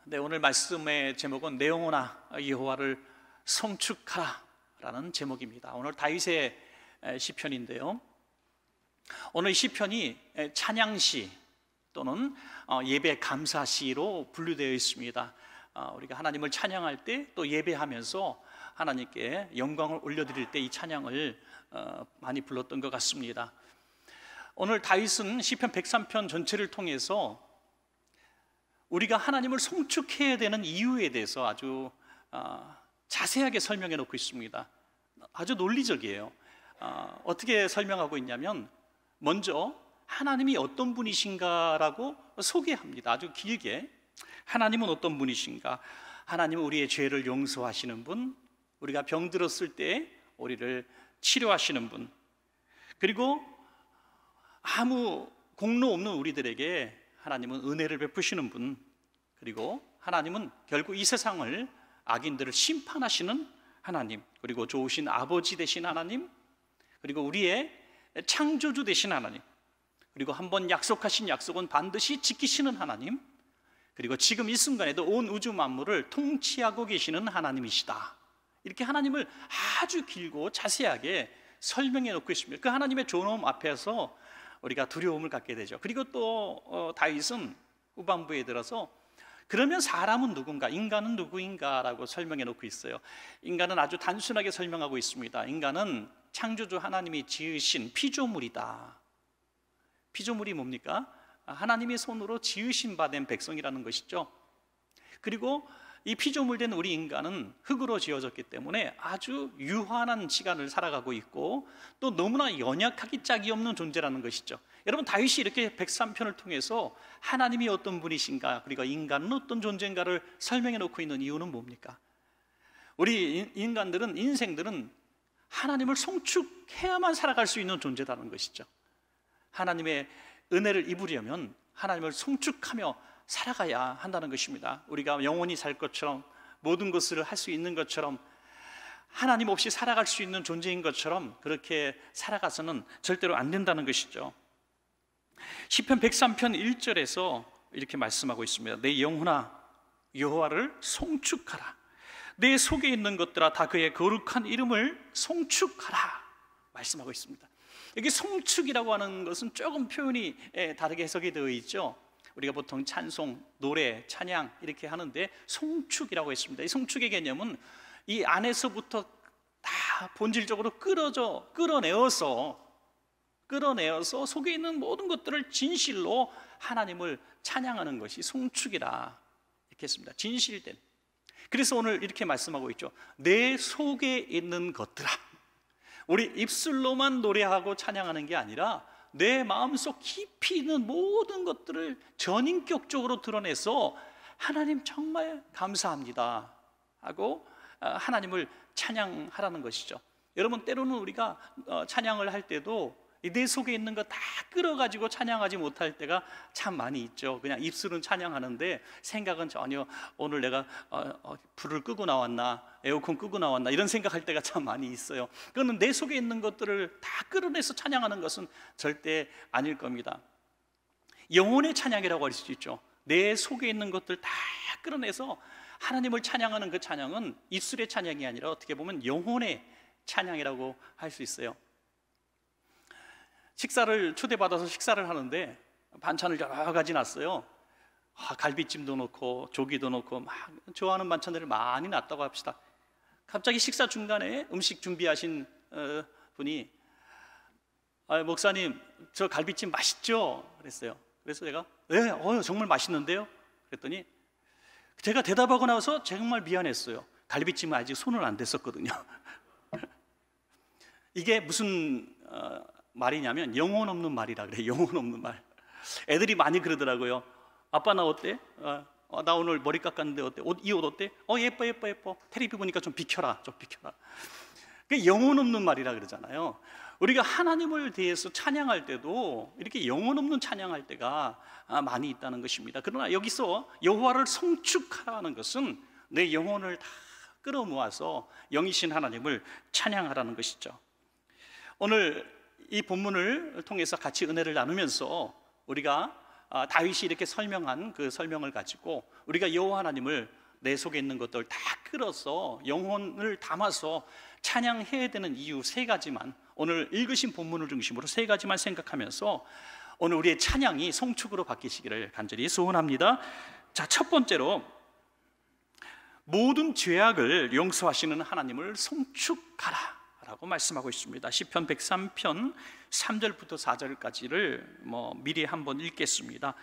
네, 오늘 말씀의 제목은 내 영혼아 여호와를 송축하라라는 제목입니다. 오늘 다윗의 시편인데요. 오늘 시편이 찬양시 또는 예배 감사시로 분류되어 있습니다. 우리가 하나님을 찬양할 때 또 예배하면서 하나님께 영광을 올려드릴 때 이 찬양을 많이 불렀던 것 같습니다. 오늘 다윗은 시편 103편 전체를 통해서 우리가 하나님을 송축해야 되는 이유에 대해서 아주 자세하게 설명해 놓고 있습니다. 아주 논리적이에요. 어떻게 설명하고 있냐면 먼저 하나님이 어떤 분이신가라고 소개합니다. 아주 길게. 하나님은 어떤 분이신가? 하나님은 우리의 죄를 용서하시는 분, 우리가 병들었을 때 우리를 치료하시는 분, 그리고 아무 공로 없는 우리들에게 하나님은 은혜를 베푸시는 분, 그리고 하나님은 결국 이 세상을 악인들을 심판하시는 하나님, 그리고 좋으신 아버지 되신 하나님, 그리고 우리의 창조주 되신 하나님, 그리고 한번 약속하신 약속은 반드시 지키시는 하나님, 그리고 지금 이 순간에도 온 우주 만물을 통치하고 계시는 하나님이시다. 이렇게 하나님을 아주 길고 자세하게 설명해 놓고 있습니다. 그 하나님의 존엄 앞에서 우리가 두려움을 갖게 되죠. 그리고 또 다윗은 후반부에 들어서 그러면 사람은 누군가, 인간은 누구인가라고 설명해 놓고 있어요. 인간은 아주 단순하게 설명하고 있습니다. 인간은 창조주 하나님이 지으신 피조물이다. 피조물이 뭡니까? 하나님의 손으로 지으신 바 된 백성이라는 것이죠. 그리고 이 피조물 된 우리 인간은 흙으로 지어졌기 때문에 아주 유한한 시간을 살아가고 있고 또 너무나 연약하기 짝이 없는 존재라는 것이죠. 여러분, 다윗이 이렇게 103편을 통해서 하나님이 어떤 분이신가, 그리고 인간은 어떤 존재인가를 설명해 놓고 있는 이유는 뭡니까? 우리 인간들은, 인생들은 하나님을 송축해야만 살아갈 수 있는 존재라는 것이죠. 하나님의 은혜를 입으려면 하나님을 송축하며 살아가야 한다는 것입니다. 우리가 영원히 살 것처럼, 모든 것을 할 수 있는 것처럼, 하나님 없이 살아갈 수 있는 존재인 것처럼 그렇게 살아가서는 절대로 안 된다는 것이죠. 시편 103편 1절에서 이렇게 말씀하고 있습니다. 내 영혼아 여호와를 송축하라. 내 속에 있는 것들아 다 그의 거룩한 이름을 송축하라 말씀하고 있습니다. 여기 송축이라고 하는 것은 조금 표현이 다르게 해석이 되어 있죠. 우리가 보통 찬송, 노래, 찬양 이렇게 하는데 송축이라고 했습니다. 이 송축의 개념은 이 안에서부터 다 본질적으로 끌어내어서 속에 있는 모든 것들을 진실로 하나님을 찬양하는 것이 송축이라 이렇게 했습니다. 진실된. 그래서 오늘 이렇게 말씀하고 있죠. 내 속에 있는 것들아. 우리 입술로만 노래하고 찬양하는 게 아니라 내 마음속 깊이 있는 모든 것들을 전인격적으로 드러내서 하나님 정말 감사합니다 하고 하나님을 찬양하라는 것이죠. 여러분, 때로는 우리가 찬양을 할 때도 내 속에 있는 거 다 끌어가지고 찬양하지 못할 때가 참 많이 있죠. 그냥 입술은 찬양하는데 생각은 전혀 오늘 내가 불을 끄고 나왔나, 에어컨 끄고 나왔나 이런 생각할 때가 참 많이 있어요. 그거는 내 속에 있는 것들을 다 끌어내서 찬양하는 것은 절대 아닐 겁니다. 영혼의 찬양이라고 할 수 있죠. 내 속에 있는 것들 다 끌어내서 하나님을 찬양하는 그 찬양은 입술의 찬양이 아니라 어떻게 보면 영혼의 찬양이라고 할 수 있어요. 초대받아서 식사를 하는데 반찬을 여러 가지 놨어요. 갈비찜도 넣고 조기도 넣고 막 좋아하는 반찬들을 많이 놨다고 합시다. 갑자기 식사 중간에 음식 준비하신 분이 목사님, 저 갈비찜 맛있죠? 그랬어요. 그래서 제가 네, 정말 맛있는데요? 그랬더니 제가 대답하고 나서 정말 미안했어요. 갈비찜은 아직 손을 안 댔었거든요. 이게 무슨 말이냐면 영혼 없는 말이라 그래요. 영혼 없는 말. 애들이 많이 그러더라고요. 아빠 나 어때? 나 오늘 머리 깎았는데 어때? 이 옷 어때? 예뻐. 테레비 보니까 좀 비켜라. 그게 영혼 없는 말이라 그러잖아요. 우리가 하나님을 대해서 찬양할 때도 이렇게 영혼 없는 찬양할 때가 많이 있다는 것입니다. 그러나 여기서 여호와를 송축하라는 것은 내 영혼을 다 끌어모아서 영이신 하나님을 찬양하라는 것이죠. 오늘 이 본문을 통해서 같이 은혜를 나누면서 우리가 다윗이 이렇게 설명한 그 설명을 가지고 우리가 여호와 하나님을 내 속에 있는 것들 다 끌어서 영혼을 담아서 찬양해야 되는 이유 세 가지만, 오늘 읽으신 본문을 중심으로 세 가지만 생각하면서 오늘 우리의 찬양이 송축으로 바뀌시기를 간절히 소원합니다. 자, 첫 번째로 모든 죄악을 용서하시는 하나님을 송축하라 라고 말씀하고 있습니다. 시편 103편 3절부터 4절까지를 미리 한번 읽겠습니다.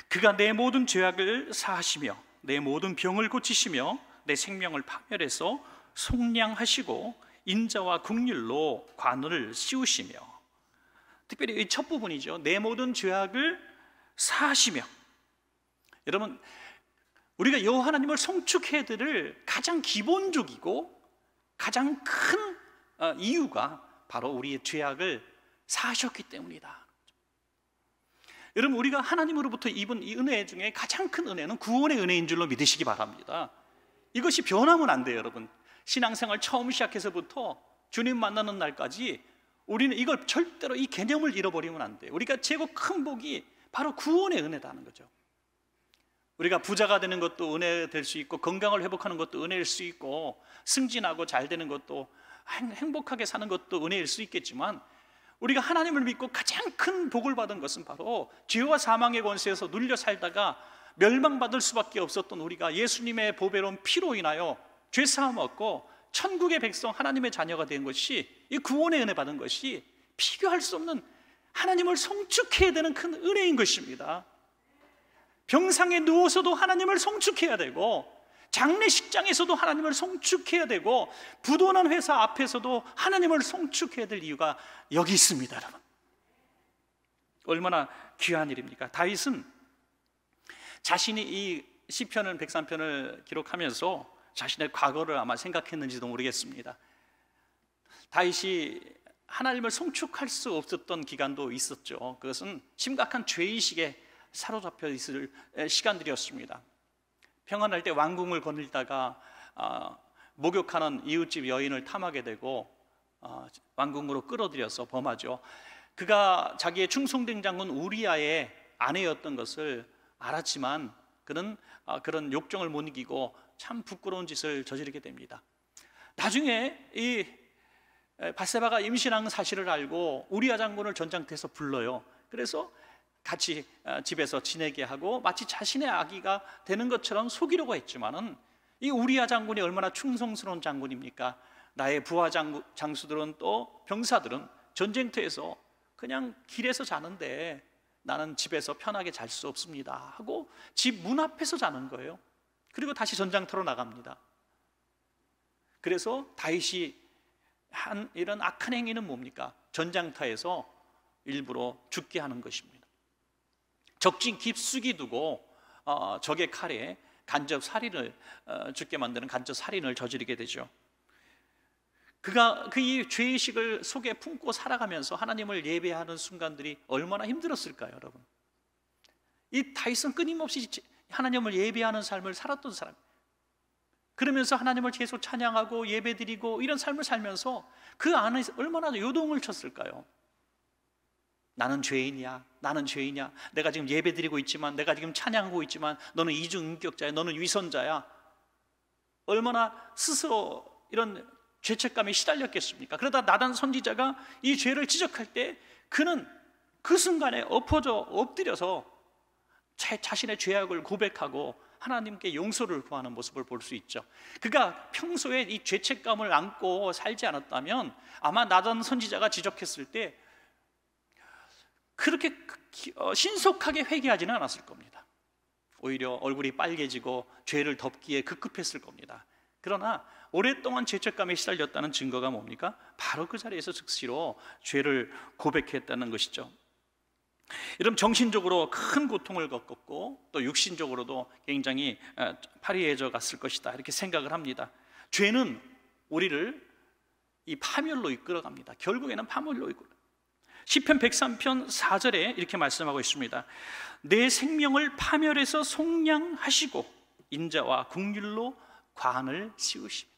그가 내 모든 죄악을 사하시며 내 모든 병을 고치시며 내 생명을 파멸해서 속량하시고 인자와 긍휼로 관을 씌우시며, 특별히 이 첫 부분이죠. 내 모든 죄악을 사하시며. 여러분, 우리가 여호와 하나님을 송축해야 될 가장 기본적이고 가장 큰 이유가 바로 우리의 죄악을 사하셨기 때문이다. 여러분, 우리가 하나님으로부터 입은 이 은혜 중에 가장 큰 은혜는 구원의 은혜인 줄로 믿으시기 바랍니다. 이것이 변하면 안 돼요. 여러분, 신앙생활 처음 시작해서부터 주님 만나는 날까지 우리는 이걸 절대로 이 개념을 잃어버리면 안 돼요. 우리가 최고 큰 복이 바로 구원의 은혜라는 거죠. 우리가 부자가 되는 것도 은혜 될 수 있고, 건강을 회복하는 것도 은혜일 수 있고, 승진하고 잘 되는 것도, 행복하게 사는 것도 은혜일 수 있겠지만, 우리가 하나님을 믿고 가장 큰 복을 받은 것은 바로 죄와 사망의 권세에서 눌려 살다가 멸망받을 수밖에 없었던 우리가 예수님의 보배로운 피로 인하여 죄사함 얻고 천국의 백성, 하나님의 자녀가 된 것이, 이 구원의 은혜 받은 것이 비교할 수 없는, 하나님을 송축해야 되는 큰 은혜인 것입니다. 병상에 누워서도 하나님을 송축해야 되고, 장례식장에서도 하나님을 송축해야 되고, 부도난 회사 앞에서도 하나님을 송축해야 될 이유가 여기 있습니다. 여러분, 얼마나 귀한 일입니까? 다윗은 자신이 이 시편 103편을 기록하면서 자신의 과거를 아마 생각했는지도 모르겠습니다. 다윗이 하나님을 송축할 수 없었던 기간도 있었죠. 그것은 심각한 죄의식에 사로잡혀 있을 시간들이었습니다. 평안할 때 왕궁을 거닐다가 목욕하는 이웃집 여인을 탐하게 되고 왕궁으로 끌어들여서 범하죠. 그가 자기의 충성된 장군 우리아의 아내였던 것을 알았지만 그는 그런 욕정을 못 이기고 참 부끄러운 짓을 저지르게 됩니다. 나중에 이 밧세바가 임신한 사실을 알고 우리아 장군을 전장터에서 불러요. 그래서 같이 집에서 지내게 하고 마치 자신의 아기가 되는 것처럼 속이려고 했지만은, 이 우리아 장군이 얼마나 충성스러운 장군입니까? 나의 부하 장수들은, 또 병사들은 전쟁터에서 그냥 길에서 자는데 나는 집에서 편하게 잘 수 없습니다 하고 집 문 앞에서 자는 거예요. 그리고 다시 전장터로 나갑니다. 그래서 다윗이 한 이런 악한 행위는 뭡니까? 전장터에서 일부러 죽게 하는 것입니다. 적진 깊숙이 두고 적의 칼에 간접 살인을 죽게 만드는 간접 살인을 저지르게 되죠. 그가 이 죄의식을 속에 품고 살아가면서 하나님을 예배하는 순간들이 얼마나 힘들었을까요, 여러분? 이 다윗은 끊임없이 하나님을 예배하는 삶을 살았던 사람, 그러면서 하나님을 계속 찬양하고 예배드리고 이런 삶을 살면서 그 안에서 얼마나 요동을 쳤을까요? 나는 죄인이야, 나는 죄인이야, 내가 지금 예배드리고 있지만, 내가 지금 찬양하고 있지만 너는 이중인격자야, 너는 위선자야. 얼마나 스스로 이런 죄책감에 시달렸겠습니까? 그러다 나단 선지자가 이 죄를 지적할 때 그는 그 순간에 엎드려서 자신의 죄악을 고백하고 하나님께 용서를 구하는 모습을 볼 수 있죠. 그가 평소에 이 죄책감을 안고 살지 않았다면 아마 나단 선지자가 지적했을 때 그렇게 신속하게 회개하지는 않았을 겁니다. 오히려 얼굴이 빨개지고 죄를 덮기에 급급했을 겁니다. 그러나 오랫동안 죄책감에 시달렸다는 증거가 뭡니까? 바로 그 자리에서 즉시로 죄를 고백했다는 것이죠. 여러분, 정신적으로 큰 고통을 겪었고 또 육신적으로도 굉장히 파리해져 갔을 것이다, 이렇게 생각을 합니다. 죄는 우리를 이 파멸로 이끌어갑니다. 결국에는 파멸로 이끌어. 시편 103편 4절에 이렇게 말씀하고 있습니다. 내 생명을 파멸해서 속량하시고 인자와 긍휼로 관을 씌우시며.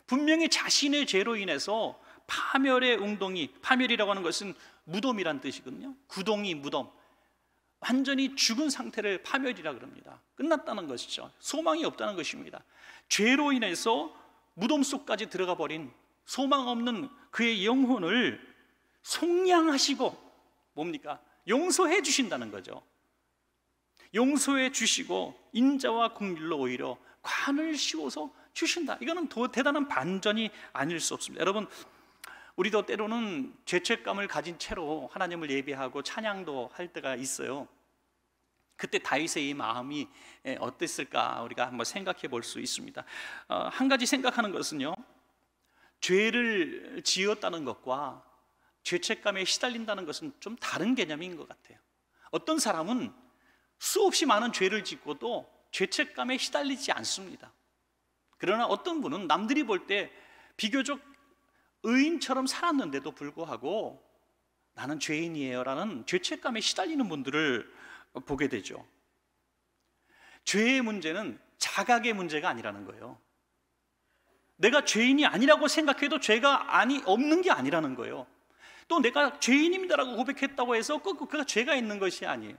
분명히 자신의 죄로 인해서 파멸의 웅덩이, 파멸이라고 하는 것은 무덤이란 뜻이거든요. 구덩이, 무덤, 완전히 죽은 상태를 파멸이라 그럽니다. 끝났다는 것이죠. 소망이 없다는 것입니다. 죄로 인해서 무덤 속까지 들어가 버린 소망 없는 그의 영혼을 속량하시고 뭡니까? 용서해 주신다는 거죠. 용서해 주시고 인자와 긍휼로 오히려 관을 씌워서 주신다. 이거는 더 대단한 반전이 아닐 수 없습니다. 여러분, 우리도 때로는 죄책감을 가진 채로 하나님을 예배하고 찬양도 할 때가 있어요. 그때 다윗의 이 마음이 어땠을까 우리가 한번 생각해 볼 수 있습니다. 한 가지 생각하는 것은요, 죄를 지었다는 것과 죄책감에 시달린다는 것은 좀 다른 개념인 것 같아요. 어떤 사람은 수없이 많은 죄를 짓고도 죄책감에 시달리지 않습니다. 그러나 어떤 분은 남들이 볼 때 비교적 의인처럼 살았는데도 불구하고 나는 죄인이에요 라는 죄책감에 시달리는 분들을 보게 되죠. 죄의 문제는 자각의 문제가 아니라는 거예요. 내가 죄인이 아니라고 생각해도 죄가 없는 게 아니라는 거예요. 또 내가 죄인입니다라고 고백했다고 해서 꼭 그가 죄가 있는 것이 아니에요.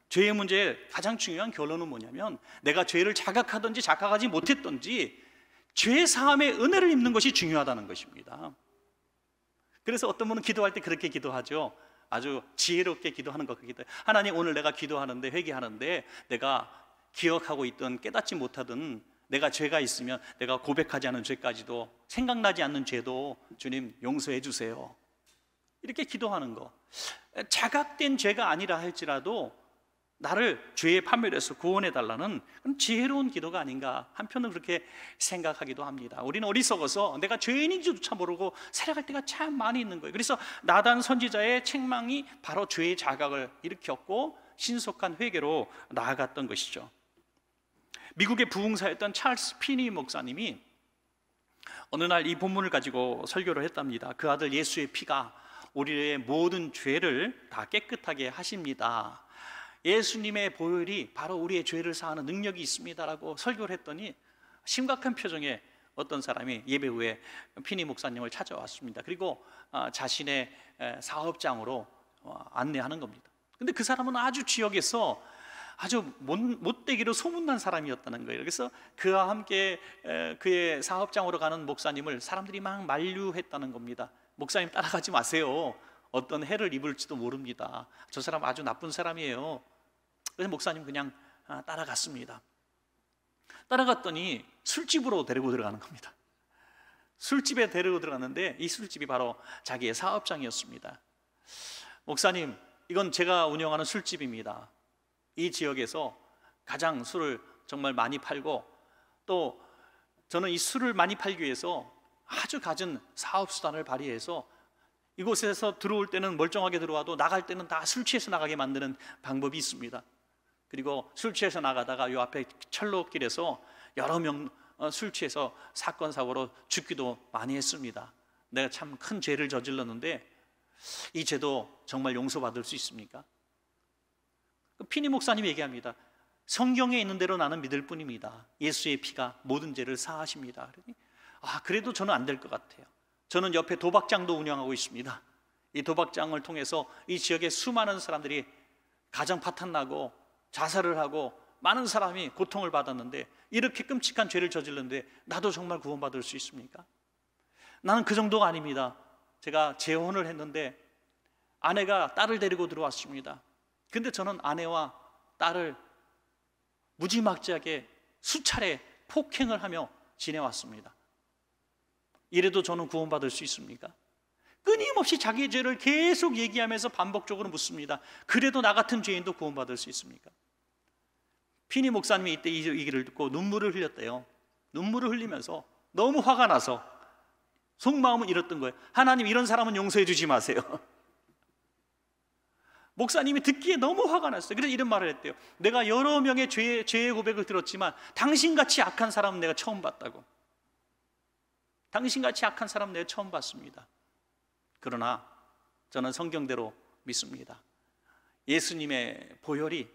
죄의 문제의 가장 중요한 결론은 뭐냐면 내가 죄를 자각하든지 자각하지 못했든지 죄 사함의 은혜를 입는 것이 중요하다는 것입니다. 그래서 어떤 분은 기도할 때 그렇게 기도하죠. 아주 지혜롭게 기도하는 것 같기도 해요. 하나님, 오늘 내가 기도하는데, 회개하는데 내가 기억하고 있던 깨닫지 못하던 내가 죄가 있으면 내가 고백하지 않은 죄까지도, 생각나지 않는 죄도 주님 용서해 주세요. 이렇게 기도하는 거, 자각된 죄가 아니라 할지라도 나를 죄의 파멸에서 구원해 달라는 그런 지혜로운 기도가 아닌가, 한편은 그렇게 생각하기도 합니다. 우리는 어리석어서 내가 죄인인지조차 모르고 살아갈 때가 참 많이 있는 거예요. 그래서 나단 선지자의 책망이 바로 죄의 자각을 일으켰고 신속한 회개로 나아갔던 것이죠. 미국의 부흥사였던 찰스 피니 목사님이 어느 날 이 본문을 가지고 설교를 했답니다. 그 아들 예수의 피가 우리의 모든 죄를 다 깨끗하게 하십니다. 예수님의 보혈이 바로 우리의 죄를 사하는 능력이 있습니다라고 설교를 했더니 심각한 표정의 어떤 사람이 예배 후에 피니 목사님을 찾아왔습니다. 그리고 자신의 사업장으로 안내하는 겁니다. 근데 그 사람은 아주 지역에서 아주 못되기로 소문난 사람이었다는 거예요. 그래서 그와 함께 그의 사업장으로 가는 목사님을 사람들이 막 만류했다는 겁니다. 목사님 따라가지 마세요. 어떤 해를 입을지도 모릅니다. 저 사람 아주 나쁜 사람이에요. 그래서 목사님 그냥 따라갔습니다. 따라갔더니 술집으로 데리고 들어가는 겁니다. 술집에 데리고 들어갔는데 이 술집이 바로 자기의 사업장이었습니다. 목사님, 이건 제가 운영하는 술집입니다. 이 지역에서 가장 술을 정말 많이 팔고 또 저는 이 술을 많이 팔기 위해서 아주 갖은 사업수단을 발휘해서 이곳에서 들어올 때는 멀쩡하게 들어와도 나갈 때는 다 술 취해서 나가게 만드는 방법이 있습니다. 그리고 술 취해서 나가다가 요 앞에 철로길에서 여러 명 술 취해서 사건 사고로 죽기도 많이 했습니다. 내가 참 큰 죄를 저질렀는데 이 죄도 정말 용서받을 수 있습니까? 피니 목사님이 얘기합니다. 성경에 있는 대로 나는 믿을 뿐입니다. 예수의 피가 모든 죄를 사하십니다. 그래도 저는 안 될 것 같아요. 저는 옆에 도박장도 운영하고 있습니다. 이 도박장을 통해서 이 지역의 수많은 사람들이 가정 파탄나고 자살을 하고 많은 사람이 고통을 받았는데 이렇게 끔찍한 죄를 저질렀는데 나도 정말 구원받을 수 있습니까? 나는 그 정도가 아닙니다. 제가 재혼을 했는데 아내가 딸을 데리고 들어왔습니다. 근데 저는 아내와 딸을 무지막지하게 수차례 폭행을 하며 지내왔습니다. 이래도 저는 구원받을 수 있습니까? 끊임없이 자기의 죄를 계속 얘기하면서 반복적으로 묻습니다. 그래도 나 같은 죄인도 구원받을 수 있습니까? 피니 목사님이 이때 이 얘기를 듣고 눈물을 흘렸대요. 눈물을 흘리면서 너무 화가 나서 속마음은 이랬던 거예요. 하나님, 이런 사람은 용서해 주지 마세요. 목사님이 듣기에 너무 화가 났어요. 그래서 이런 말을 했대요. 내가 여러 명의 죄의 고백을 들었지만 당신같이 악한 사람은 내가 처음 봤다고. 당신같이 악한 사람 내가 처음 봤습니다. 그러나 저는 성경대로 믿습니다. 예수님의 보혈이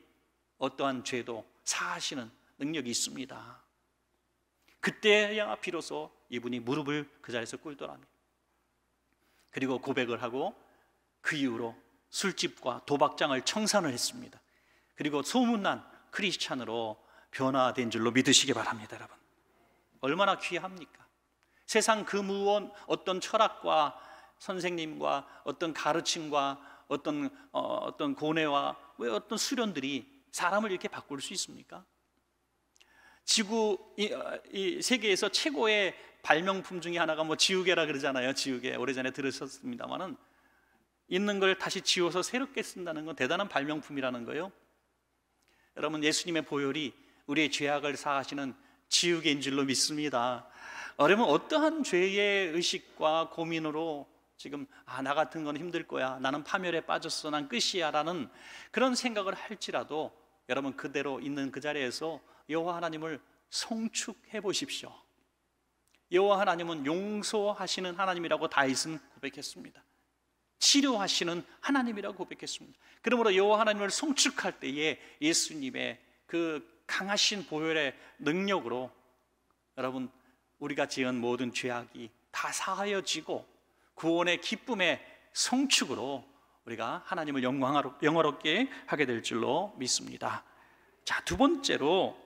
어떠한 죄도 사하시는 능력이 있습니다. 그때야 비로소 이분이 무릎을 그 자리에서 꿇더랍니다. 그리고 고백을 하고 그 이후로 술집과 도박장을 청산을 했습니다. 그리고 소문난 크리스찬으로 변화된 줄로 믿으시기 바랍니다. 여러분, 얼마나 귀합니까? 세상 그 무언 어떤 철학과 선생님과 어떤 가르침과 어떤 고뇌와 왜 어떤 수련들이 사람을 이렇게 바꿀 수 있습니까? 이 세계에서 최고의 발명품 중에 하나가 뭐 지우개라 그러잖아요. 지우개, 오래전에 들으셨습니다만은 있는 걸 다시 지워서 새롭게 쓴다는 건 대단한 발명품이라는 거예요. 여러분, 예수님의 보혈이 우리의 죄악을 사하시는 지우개인 줄로 믿습니다. 여러분, 어떠한 죄의 의식과 고민으로 지금 나 같은 건 힘들 거야, 나는 파멸에 빠졌어, 난 끝이야 라는 그런 생각을 할지라도 여러분, 그대로 있는 그 자리에서 여호와 하나님을 송축해 보십시오. 여호와 하나님은 용서하시는 하나님이라고 다윗은 고백했습니다. 치료하시는 하나님이라고 고백했습니다. 그러므로 여호와 하나님을 송축할 때에 예수님의 그 강하신 보혈의 능력으로 여러분, 우리가 지은 모든 죄악이 다 사하여지고 구원의 기쁨의 송축으로 우리가 하나님을 영화롭게 하게 될 줄로 믿습니다. 자, 두 번째로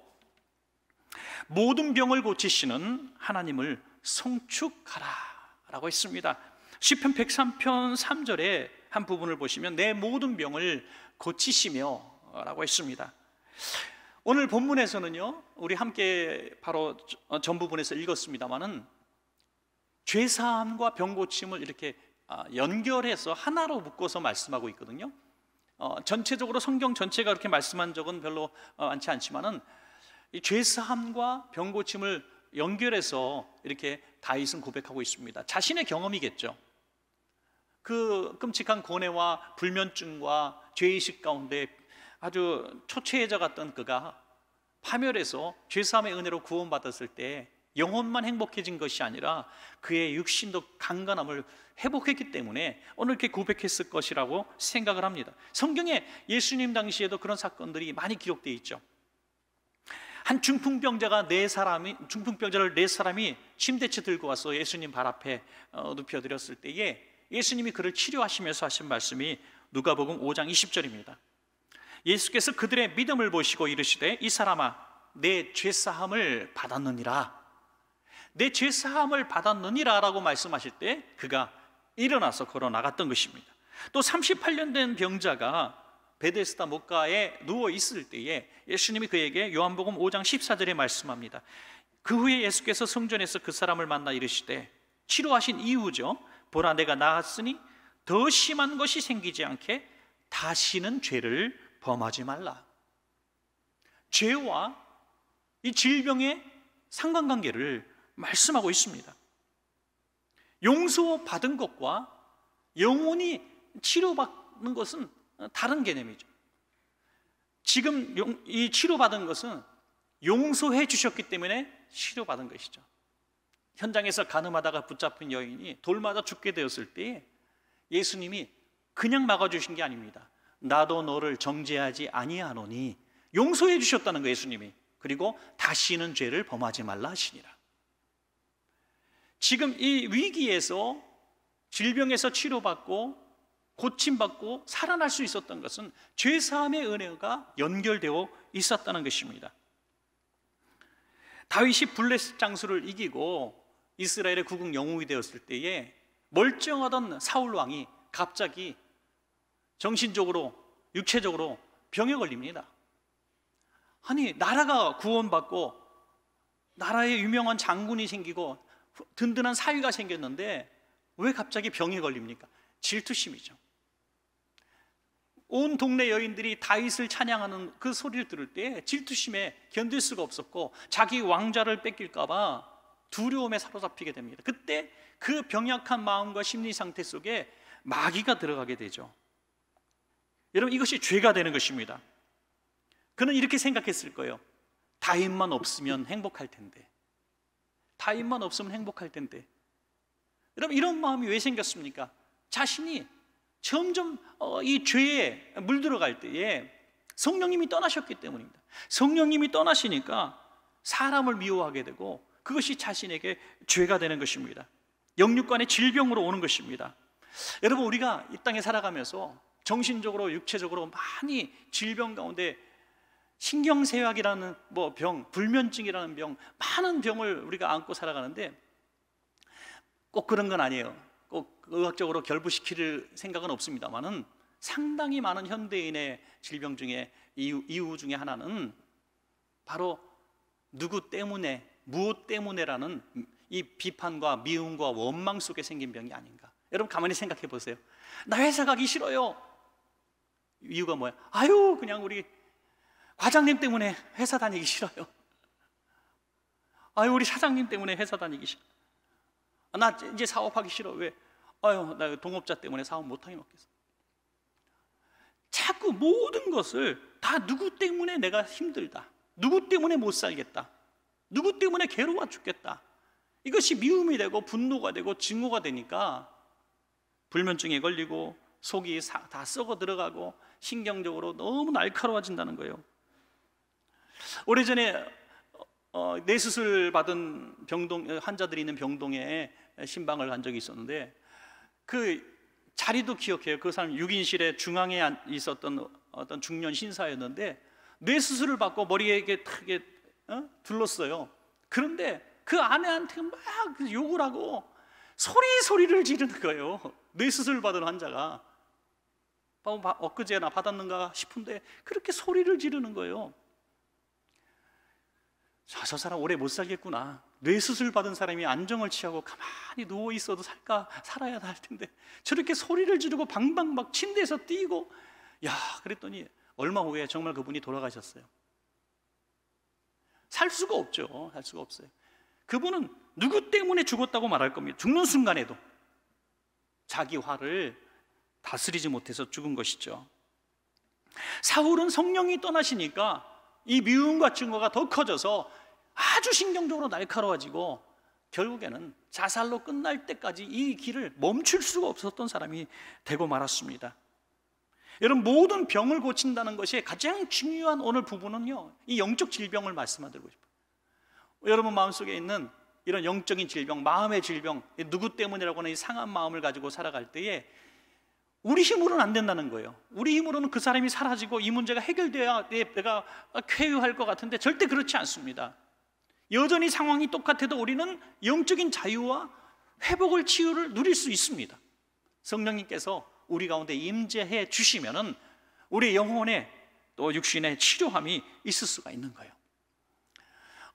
모든 병을 고치시는 하나님을 송축하라 라고 했습니다. 시편 103편 3절에 한 부분을 보시면 내 모든 병을 고치시며 라고 했습니다. 오늘 본문에서는요, 우리 함께 바로 전 부분에서 읽었습니다마는 죄사함과 병고침을 이렇게 연결해서 하나로 묶어서 말씀하고 있거든요. 전체적으로 성경 전체가 그렇게 말씀한 적은 별로 많지 않지만은 이 죄사함과 병고침을 연결해서 이렇게 다윗은 고백하고 있습니다. 자신의 경험이겠죠. 그 끔찍한 고뇌와 불면증과 죄의식 가운데 아주 초췌해져 갔던 그가 파멸에서 죄사함의 은혜로 구원받았을 때 영혼만 행복해진 것이 아니라 그의 육신도 강건함을 회복했기 때문에 오늘 이렇게 고백했을 것이라고 생각을 합니다. 성경에 예수님 당시에도 그런 사건들이 많이 기록되어 있죠. 한 중풍병자를 네 사람이 침대채 들고 와서 예수님 발 앞에 눕혀드렸을 때에 예수님이 그를 치료하시면서 하신 말씀이 누가복음 5장 20절입니다. 예수께서 그들의 믿음을 보시고 이르시되 이 사람아, 내 죄사함을 받았느니라. 내 죄사함을 받았느니라 라고 말씀하실 때 그가 일어나서 걸어 나갔던 것입니다. 또 38년 된 병자가 베데스다 못가에 누워 있을 때에 예수님이 그에게 요한복음 5장 14절에 말씀합니다. 그 후에 예수께서 성전에서 그 사람을 만나 이르시되, 치료하신 이후죠, 보라 내가 나았으니 더 심한 것이 생기지 않게 다시는 죄를 범하지 말라. 죄와 이 질병의 상관관계를 말씀하고 있습니다. 용서받은 것과 영원히 치료받는 것은 다른 개념이죠. 지금 이 치료받은 것은 용서해 주셨기 때문에 치료받은 것이죠. 현장에서 가늠하다가 붙잡힌 여인이 돌 맞아 죽게 되었을 때 예수님이 그냥 막아주신 게 아닙니다. 나도 너를 정죄하지 아니하노니 용서해 주셨다는 거예요, 예수님이. 그리고 다시는 죄를 범하지 말라 하시니라. 지금 이 위기에서 질병에서 치료받고 고침받고 살아날 수 있었던 것은 죄사함의 은혜가 연결되어 있었다는 것입니다. 다윗이 블레셋 장수를 이기고 이스라엘의 국국 영웅이 되었을 때에 멀쩡하던 사울 왕이 갑자기 정신적으로 육체적으로 병에 걸립니다. 아니, 나라가 구원받고 나라에 유명한 장군이 생기고 든든한 사위가 생겼는데 왜 갑자기 병에 걸립니까? 질투심이죠. 온 동네 여인들이 다윗을 찬양하는 그 소리를 들을 때 질투심에 견딜 수가 없었고 자기 왕좌를 뺏길까 봐 두려움에 사로잡히게 됩니다. 그때 그 병약한 마음과 심리 상태 속에 마귀가 들어가게 되죠. 여러분, 이것이 죄가 되는 것입니다. 그는 이렇게 생각했을 거예요. 다윗만 없으면 행복할 텐데. 다윗만 없으면 행복할 텐데. 여러분, 이런 마음이 왜 생겼습니까? 자신이 점점 이 죄에 물들어갈 때에 성령님이 떠나셨기 때문입니다. 성령님이 떠나시니까 사람을 미워하게 되고 그것이 자신에게 죄가 되는 것입니다. 영육간의 질병으로 오는 것입니다. 여러분, 우리가 이 땅에 살아가면서 정신적으로 육체적으로 많이 질병 가운데 신경쇠약이라는 병, 불면증이라는 병, 많은 병을 우리가 안고 살아가는데 꼭 그런 건 아니에요. 꼭 의학적으로 결부시킬 생각은 없습니다만은 상당히 많은 현대인의 질병 중에 이유 중에 하나는 바로 누구 때문에, 무엇 때문에라는 이 비판과 미움과 원망 속에 생긴 병이 아닌가. 여러분 가만히 생각해 보세요. 나 회사 가기 싫어요. 이유가 뭐야? 아유, 그냥 우리 과장님 때문에 회사 다니기 싫어요. 아유, 우리 사장님 때문에 회사 다니기 싫어. 나 이제 사업하기 싫어. 왜? 아유, 나 동업자 때문에 사업 못하게 먹겠어. 자꾸 모든 것을 다 누구 때문에 내가 힘들다, 누구 때문에 못 살겠다, 누구 때문에 괴로워 죽겠다, 이것이 미움이 되고 분노가 되고 증오가 되니까 불면증에 걸리고 속이 다 썩어 들어가고 신경적으로 너무 날카로워진다는 거예요. 오래전에 뇌수술 받은 환자들이 있는 병동에 신방을 간 적이 있었는데 그 자리도 기억해요. 그 사람 6인실에 중앙에 있었던 어떤 중년 신사였는데 뇌수술을 받고 머리에 이렇게 둘렀어요. 그런데 그 아내한테 막 욕을 하고 소리를 지르는 거예요. 뇌수술 받은 환자가 엊그제나 받았는가 싶은데 그렇게 소리를 지르는 거예요. 저 사람 오래 못 살겠구나. 뇌수술 받은 사람이 안정을 취하고 가만히 누워 있어도 살아야 할 텐데 저렇게 소리를 지르고 방방 막 침대에서 뛰고, 그랬더니 얼마 후에 정말 그분이 돌아가셨어요. 살 수가 없죠. 살 수가 없어요. 그분은 누구 때문에 죽었다고 말할 겁니다. 죽는 순간에도 자기 화를 다스리지 못해서 죽은 것이죠. 사울은 성령이 떠나시니까 이 미움과 증오가 더 커져서 아주 신경적으로 날카로워지고 결국에는 자살로 끝날 때까지 이 길을 멈출 수가 없었던 사람이 되고 말았습니다. 여러분, 모든 병을 고친다는 것이 가장 중요한 오늘 부분은요, 이 영적 질병을 말씀드리고 싶어요. 여러분 마음속에 있는 이런 영적인 질병, 마음의 질병, 누구 때문이라고 하는 이 상한 마음을 가지고 살아갈 때에 우리 힘으로는 안 된다는 거예요. 우리 힘으로는 그 사람이 사라지고 이 문제가 해결돼야 내가 쾌유할 것 같은데 절대 그렇지 않습니다. 여전히 상황이 똑같아도 우리는 영적인 자유와 회복을, 치유를 누릴 수 있습니다. 성령님께서 우리 가운데 임재해 주시면은 우리 영혼의 또 육신의 치료함이 있을 수가 있는 거예요.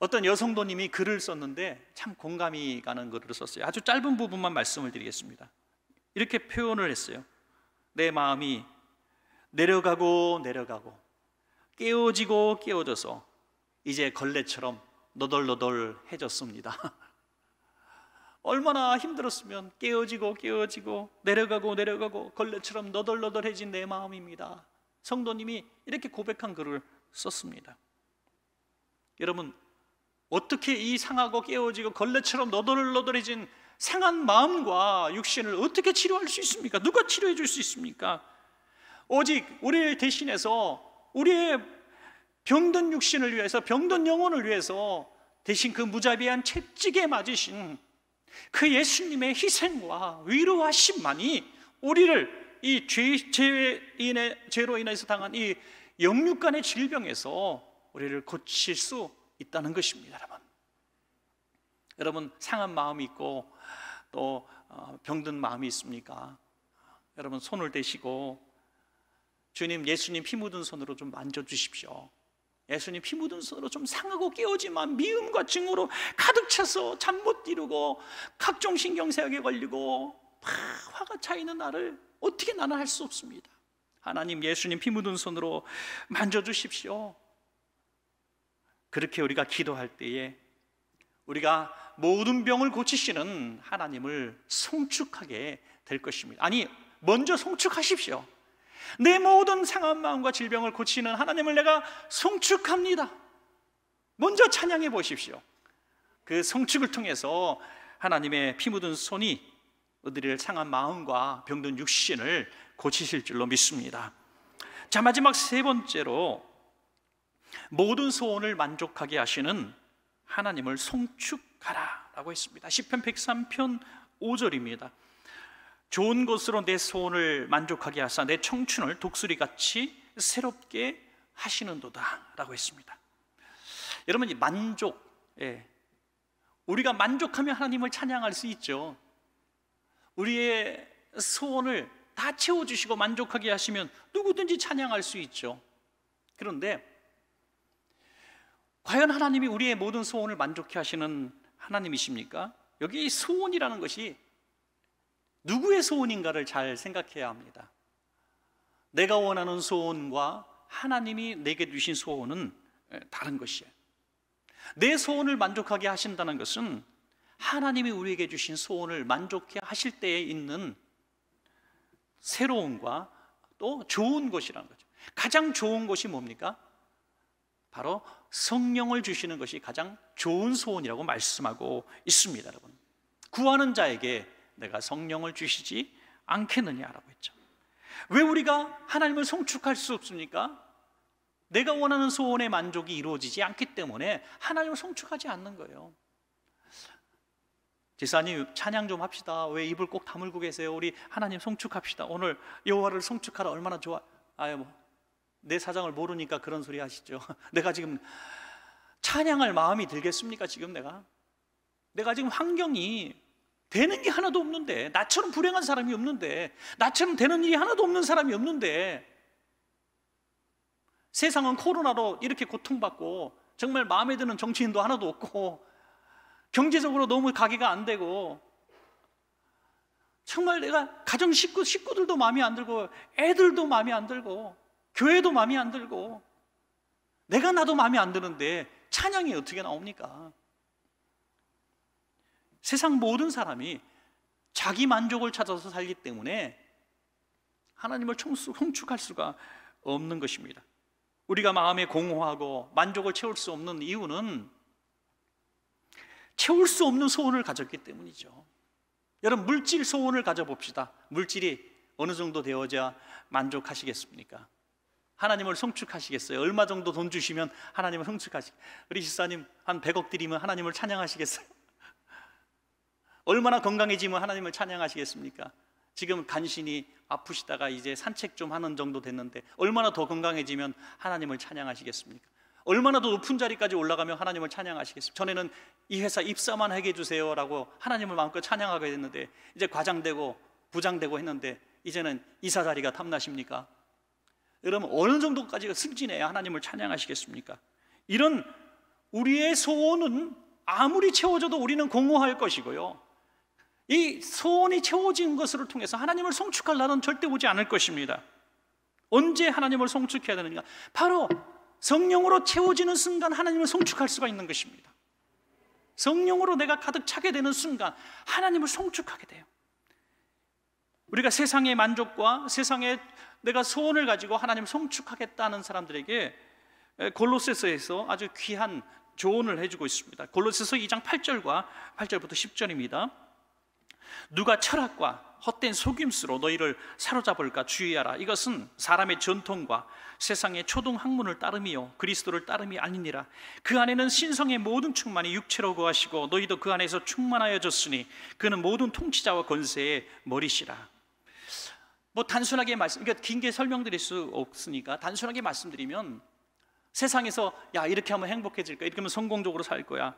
어떤 여성도님이 글을 썼는데 참 공감이 가는 글을 썼어요. 아주 짧은 부분만 말씀을 드리겠습니다. 이렇게 표현을 했어요. 내 마음이 내려가고 깨어지고 깨어져서 이제 걸레처럼 너덜너덜해졌습니다. 얼마나 힘들었으면 깨어지고 내려가고 걸레처럼 너덜너덜해진 내 마음입니다. 성도님이 이렇게 고백한 글을 썼습니다. 여러분, 어떻게 이 상하고 깨어지고 걸레처럼 너덜너덜해진 상한 마음과 육신을 어떻게 치료할 수 있습니까? 누가 치료해 줄 수 있습니까? 오직 우리를 대신해서 우리의 병든 육신을 위해서, 병든 영혼을 위해서 대신 그 무자비한 채찍에 맞으신 그 예수님의 희생과 위로하심만이 우리를 이 죄로 인해서 당한 이 영육간의 질병에서 우리를 고칠 수 있다는 것입니다. 여러분 상한 마음이 있고 또 병든 마음이 있습니까? 여러분 손을 대시고 주님, 예수님 피 묻은 손으로 좀 만져주십시오. 예수님 피 묻은 손으로 좀 상하고 깨어지만 미움과 증오로 가득 차서 잠 못 이루고 각종 신경쇠약에 걸리고 화가 차 있는 나를 어떻게 나는 할 수 없습니다. 하나님, 예수님 피 묻은 손으로 만져주십시오. 그렇게 우리가 기도할 때에 우리가 모든 병을 고치시는 하나님을 송축하게 될 것입니다. 아니, 먼저 송축하십시오. 내 모든 상한 마음과 질병을 고치는 하나님을 내가 송축합니다. 먼저 찬양해 보십시오. 그 송축을 통해서 하나님의 피 묻은 손이 우리를 상한 마음과 병든 육신을 고치실 줄로 믿습니다. 자, 마지막 세 번째로 모든 소원을 만족하게 하시는 하나님을 송축하라 라고 했습니다. 시편 103편 5절입니다. 좋은 것으로 내 소원을 만족하게 하사 내 청춘을 독수리같이 새롭게 하시는도다 라고 했습니다. 여러분, 이 만족, 우리가 만족하면 하나님을 찬양할 수 있죠. 우리의 소원을 다 채워주시고 만족하게 하시면 누구든지 찬양할 수 있죠. 그런데 과연 하나님이 우리의 모든 소원을 만족해 하시는 하나님이십니까? 여기 소원이라는 것이 누구의 소원인가를 잘 생각해야 합니다. 내가 원하는 소원과 하나님이 내게 주신 소원은 다른 것이에요. 내 소원을 만족하게 하신다는 것은 하나님이 우리에게 주신 소원을 만족해 하실 때에 있는 새로움과 또 좋은 것이라는 거죠. 가장 좋은 것이 뭡니까? 바로 성령을 주시는 것이 가장 좋은 소원이라고 말씀하고 있습니다. 여러분, 구하는 자에게 내가 성령을 주시지 않겠느냐라고 했죠. 왜 우리가 하나님을 송축할 수 없습니까? 내가 원하는 소원의 만족이 이루어지지 않기 때문에 하나님을 송축하지 않는 거예요. 지사님, 찬양 좀 합시다. 왜 입을 꼭 다물고 계세요? 우리 하나님 송축합시다. 오늘 여호와를 송축하라. 얼마나 좋아. 내 사정을 모르니까 그런 소리 하시죠. 내가 지금 찬양할 마음이 들겠습니까? 지금 내가 지금 환경이 되는 게 하나도 없는데, 나처럼 불행한 사람이 없는데, 나처럼 되는 일이 하나도 없는 사람이 없는데, 세상은 코로나로 이렇게 고통받고 정말 마음에 드는 정치인도 하나도 없고 경제적으로 너무 가게가 안 되고 정말 내가 가정 식구들도 마음에 안 들고 애들도 마음에 안 들고 교회도 마음에 안 들고 내가 나도 마음에 안 드는데 찬양이 어떻게 나옵니까? 세상 모든 사람이 자기 만족을 찾아서 살기 때문에 하나님을 송축할 수가 없는 것입니다. 우리가 마음에 공허하고 만족을 채울 수 없는 이유는 채울 수 없는 소원을 가졌기 때문이죠. 여러분, 물질 소원을 가져봅시다. 물질이 어느 정도 되어야 만족하시겠습니까? 하나님을 송축하시겠어요? 얼마 정도 돈 주시면 하나님을 송축하시겠어요? 우리 집사님 한 100억 드리면 하나님을 찬양하시겠어요? 얼마나 건강해지면 하나님을 찬양하시겠습니까? 지금 간신히 아프시다가 이제 산책 좀 하는 정도 됐는데 얼마나 더 건강해지면 하나님을 찬양하시겠습니까? 얼마나 더 높은 자리까지 올라가면 하나님을 찬양하시겠습니까? 전에는 이 회사 입사만 하게 해주세요 라고 하나님을 마음껏 찬양하게 됐는데 이제 과장되고 부장되고 했는데 이제는 이사 자리가 탐나십니까? 여러분, 어느 정도까지 승진해야 하나님을 찬양하시겠습니까? 이런 우리의 소원은 아무리 채워져도 우리는 공허할 것이고요, 이 소원이 채워진 것을 통해서 하나님을 송축할 날은 절대 오지 않을 것입니다. 언제 하나님을 송축해야 되는가? 바로 성령으로 채워지는 순간 하나님을 송축할 수가 있는 것입니다. 성령으로 내가 가득 차게 되는 순간 하나님을 송축하게 돼요. 우리가 세상의 만족과 세상의 내가 소원을 가지고 하나님을 송축하겠다는 사람들에게 골로새서에서 아주 귀한 조언을 해주고 있습니다. 골로새서 2장 8절과 8절부터 10절입니다. 누가 철학과 헛된 속임수로 너희를 사로잡을까 주의하라. 이것은 사람의 전통과 세상의 초등 학문을 따름이요 그리스도를 따름이 아니니라. 그 안에는 신성의 모든 충만이 육체로 거하시고 너희도 그 안에서 충만하여졌으니 그는 모든 통치자와 권세의 머리시라. 단순하게 그러니까 긴 게 설명드릴 수 없으니까 단순하게 말씀드리면, 세상에서 야 이렇게 하면 행복해질까, 이렇게 하면 성공적으로 살 거야,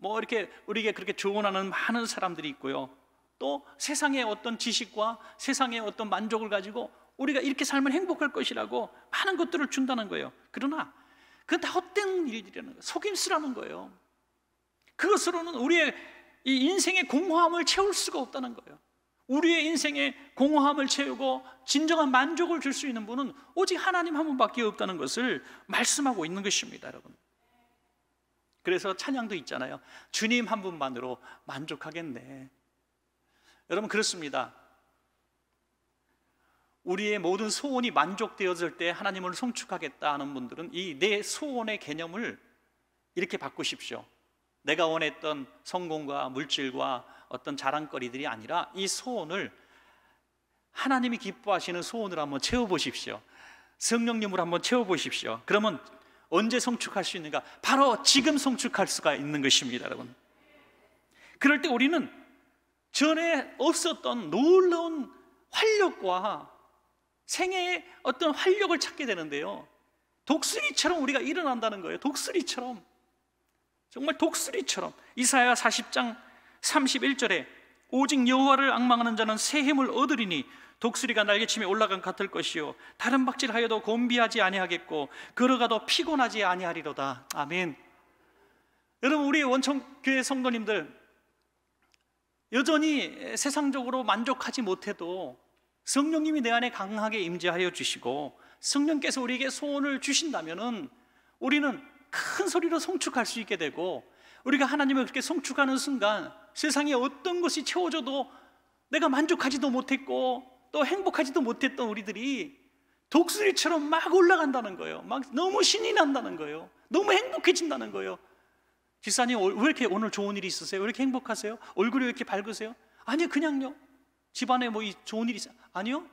이렇게 우리에게 그렇게 조언하는 많은 사람들이 있고요, 또 세상의 어떤 지식과 세상의 어떤 만족을 가지고 우리가 이렇게 살면 행복할 것이라고 많은 것들을 준다는 거예요. 그러나 그건 다 헛된 일이라는 거예요. 속임수라는 거예요. 그것으로는 우리의 이 인생의 공허함을 채울 수가 없다는 거예요. 우리의 인생의 공허함을 채우고 진정한 만족을 줄 수 있는 분은 오직 하나님 한 분밖에 없다는 것을 말씀하고 있는 것입니다, 여러분. 그래서 찬양도 있잖아요. 주님 한 분만으로 만족하겠네. 여러분, 그렇습니다. 우리의 모든 소원이 만족되어질 때 하나님을 송축하겠다 하는 분들은 이 내 소원의 개념을 이렇게 바꾸십시오. 내가 원했던 성공과 물질과 어떤 자랑거리들이 아니라 이 소원을 하나님이 기뻐하시는 소원으로 한번 채워보십시오. 성령님으로 한번 채워보십시오. 그러면 언제 송축할 수 있는가? 바로 지금 송축할 수가 있는 것입니다, 여러분. 그럴 때 우리는 전에 없었던 놀라운 활력과 생애의 어떤 활력을 찾게 되는데요, 독수리처럼 우리가 일어난다는 거예요. 독수리처럼, 정말 독수리처럼. 이사야 40장 31절에 오직 여호와를 앙망하는 자는 새 힘을 얻으리니 독수리가 날개치며 올라간 같을 것이요 다른 박질하여도 곤비하지 아니하겠고 걸어가도 피곤하지 아니하리로다. 아멘. 여러분, 우리 원청교회 성도님들, 여전히 세상적으로 만족하지 못해도 성령님이 내 안에 강하게 임재하여 주시고 성령께서 우리에게 소원을 주신다면은 우리는 큰 소리로 송축할 수 있게 되고, 우리가 하나님을 그렇게 송축하는 순간 세상에 어떤 것이 채워져도 내가 만족하지도 못했고 또 행복하지도 못했던 우리들이 독수리처럼 막 올라간다는 거예요. 막 너무 신이 난다는 거예요. 너무 행복해진다는 거예요. 집사님, 왜 이렇게 오늘 좋은 일이 있으세요? 왜 이렇게 행복하세요? 얼굴이 왜 이렇게 밝으세요? 아니요, 그냥요. 집안에 뭐 좋은 일이 있어요? 아니요,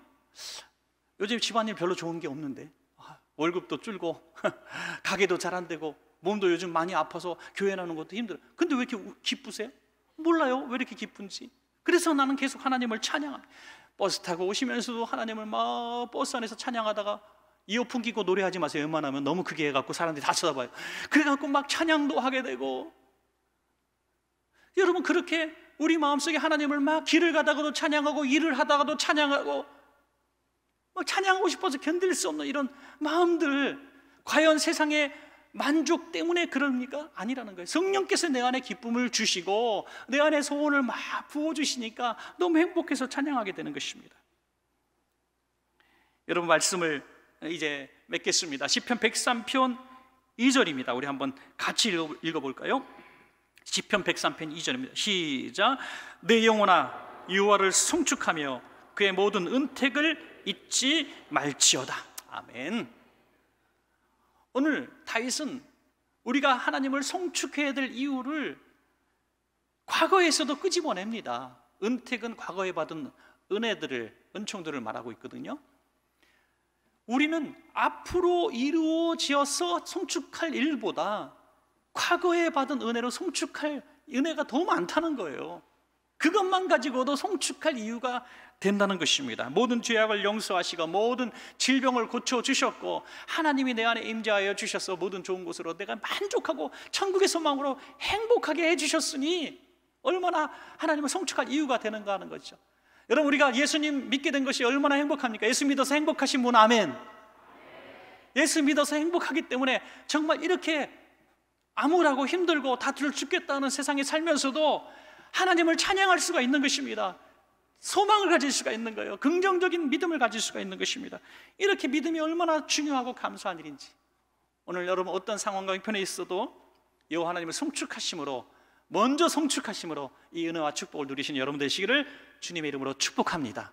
요즘 집안일 별로 좋은 게 없는데, 월급도 줄고 가게도 잘 안 되고 몸도 요즘 많이 아파서 교회 나오는 것도 힘들어요. 근데 왜 이렇게 기쁘세요? 몰라요, 왜 이렇게 기쁜지. 그래서 나는 계속 하나님을 찬양합니다. 버스 타고 오시면서도 하나님을 막 버스 안에서 찬양하다가, 이어폰 끼고 노래하지 마세요. 웬만하면 너무 크게 해갖고 사람들이 다 쳐다봐요. 그래갖고 막 찬양도 하게 되고, 여러분, 그렇게 우리 마음속에 하나님을 막 길을 가다가도 찬양하고 일을 하다가도 찬양하고 막 찬양하고 싶어서 견딜 수 없는 이런 마음들, 과연 세상의 만족 때문에 그럽니까? 아니라는 거예요. 성령께서 내 안에 기쁨을 주시고 내 안에 소원을 막 부어주시니까 너무 행복해서 찬양하게 되는 것입니다. 여러분, 말씀을 이제 맺겠습니다. 시편 103편 2절입니다. 우리 한번 같이 읽어볼까요? 시편 103편 2절입니다. 시작. 내 영혼아 여호와를 송축하며 그의 모든 은택을 잊지 말지어다. 아멘. 오늘 다윗은 우리가 하나님을 송축해야 될 이유를 과거에서도 끄집어냅니다. 은택은 과거에 받은 은혜들을, 은총들을 말하고 있거든요. 우리는 앞으로 이루어지어서 송축할 일보다 과거에 받은 은혜로 송축할 은혜가 더 많다는 거예요. 그것만 가지고도 송축할 이유가 된다는 것입니다. 모든 죄악을 용서하시고 모든 질병을 고쳐주셨고 하나님이 내 안에 임재하여 주셔서 모든 좋은 곳으로 내가 만족하고 천국의 소망으로 행복하게 해주셨으니 얼마나 하나님을 송축할 이유가 되는가 하는 거죠. 여러분, 우리가 예수님 믿게 된 것이 얼마나 행복합니까? 예수 믿어서 행복하신 분, 아멘. 예수 믿어서 행복하기 때문에 정말 이렇게 암울하고 힘들고 다들 죽겠다는 세상에 살면서도 하나님을 찬양할 수가 있는 것입니다. 소망을 가질 수가 있는 거예요. 긍정적인 믿음을 가질 수가 있는 것입니다. 이렇게 믿음이 얼마나 중요하고 감사한 일인지, 오늘 여러분 어떤 상황과 형편에 있어도 여호와 하나님을 송축하심으로, 먼저 송축하심으로 이 은혜와 축복을 누리시는 여러분 되시기를 주님의 이름으로 축복합니다.